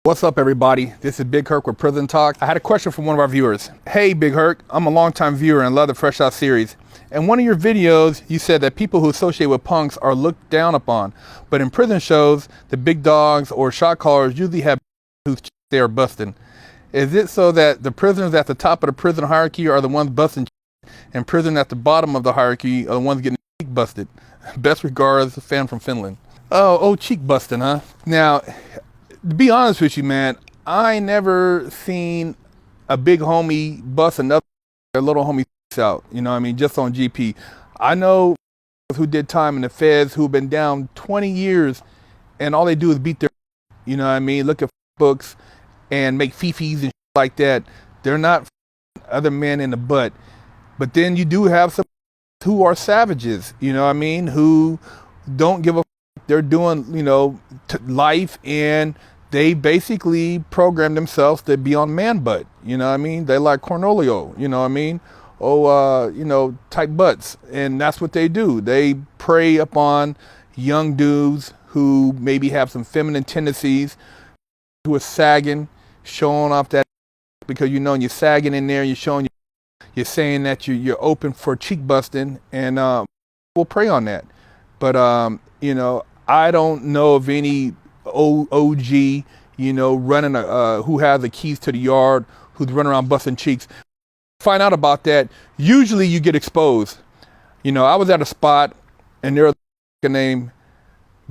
What's up, everybody? This is Big Herc with Prison Talk. I had a question from one of our viewers. Hey, Big Herc, I'm a longtime viewer and love the Fresh Out series. In one of your videos, you said that people who associate with punks are looked down upon. But in prison shows, the big dogs or shot callers usually have who they are busting. Is it so that the prisoners at the top of the prison hierarchy are the ones busting and prisoners at the bottom of the hierarchy are the ones getting cheek busted? Best regards, a fan from Finland. Oh, cheek busting, huh? Now, to be honest with you, man, I never seen a big homie bust another little homie out, you know what I mean, just on GP. I know who did time in the feds who've been down 20 years and all they do is beat their, you know what I mean, look at books and make fifis and like that. They're not other men in the butt. But then you do have some who are savages, you know what I mean, who don't give a they're doing, you know, life, and they basically program themselves to be on man butt, you know what I mean? They like Cornolio, you know what I mean? You know, tight butts. And that's what they do. They prey upon young dudes who maybe have some feminine tendencies, who are sagging, showing off that, because you know you're sagging in there, you're showing, you're saying that you're open for cheek busting, and we'll prey on that. But, you know, I don't know of any OG, you know, running who has the keys to the yard, who's running around busting cheeks. Find out about that. Usually you get exposed. You know, I was at a spot and there was a name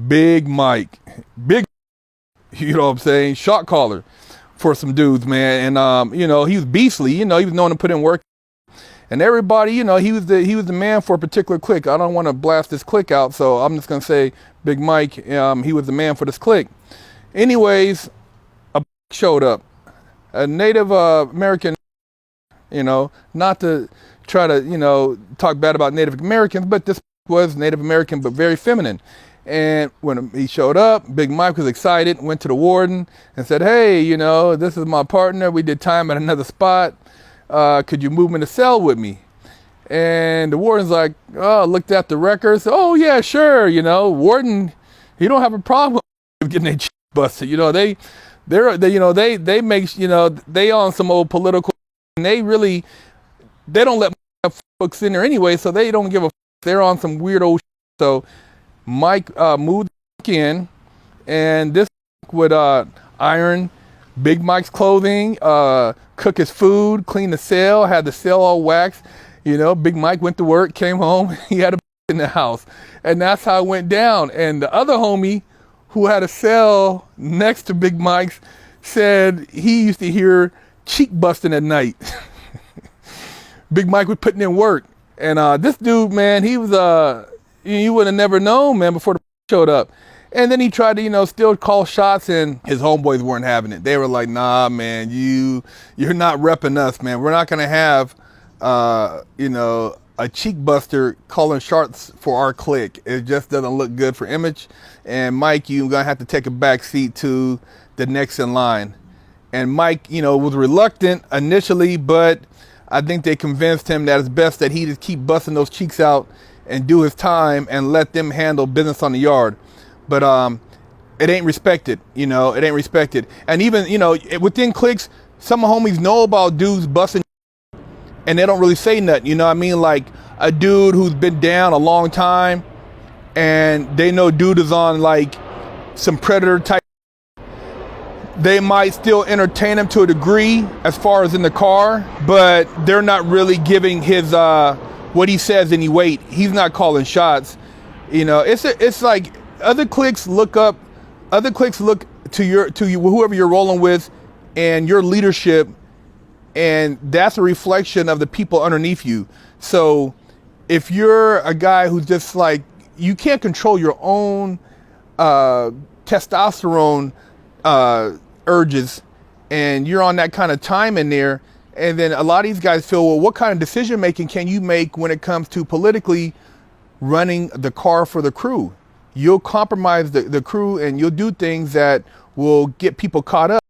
Big Mike. You know what I'm saying? Shot caller for some dudes, man. And you know, he was beastly. You know, he was known to put in work. And everybody, you know, he was the man for a particular clique. I don't want to blast this clique out, so I'm just gonna say Big Mike. He was the man for this clique. Anyways, a showed up, a Native American. You know, not to try to, you know, talk bad about Native Americans, but this was Native American, but very feminine. And when he showed up, Big Mike was excited, went to the warden and said, hey, you know, this is my partner. We did time at another spot. Could you move him in the cell with me? And the warden's like, oh, looked at the records. Oh yeah, sure. You know, warden, he don't have a problem with getting their cheek busted. You know, they make, you know, they on some old political, and they don't let folks in there anyway, so they don't give a they're on some weird old shit. So Mike moved in, and this would iron Big Mike's clothing, cook his food, clean the cell, had the cell all waxed. You know, Big Mike went to work, came home, he had a in the house. And that's how it went down. And the other homie who had a cell next to Big Mike's said he used to hear cheek busting at night. Big Mike was putting in work. And this dude, man, he was, you would have never known, man, before the showed up. And then he tried to, you know, still call shots, and his homeboys weren't having it. They were like, nah, man, you're not repping us, man. We're not going to have, you know, a cheek buster calling shots for our clique. It just doesn't look good for image. And Mike, you're going to have to take a back seat to the next in line. And Mike, you know, was reluctant initially, but I think they convinced him that it's best that he just keep busting those cheeks out and do his time and let them handle business on the yard. But it ain't respected, you know, it ain't respected. And even, you know, within cliques, some homies know about dudes busting and they don't really say nothing, you know what I mean? Like a dude who's been down a long time and they know dude is on like some predator type. They might still entertain him to a degree as far as in the car, but they're not really giving his, what he says any weight. He's not calling shots. You know, it's like, other cliques look to you, whoever you're rolling with and your leadership, and that's a reflection of the people underneath you. So if you're a guy who's just like, you can't control your own testosterone urges, and you're on that kind of time in there, and then a lot of these guys feel, well, what kind of decision making can you make when it comes to politically running the car for the crew? You'll compromise the crew, and you'll do things that will get people caught up.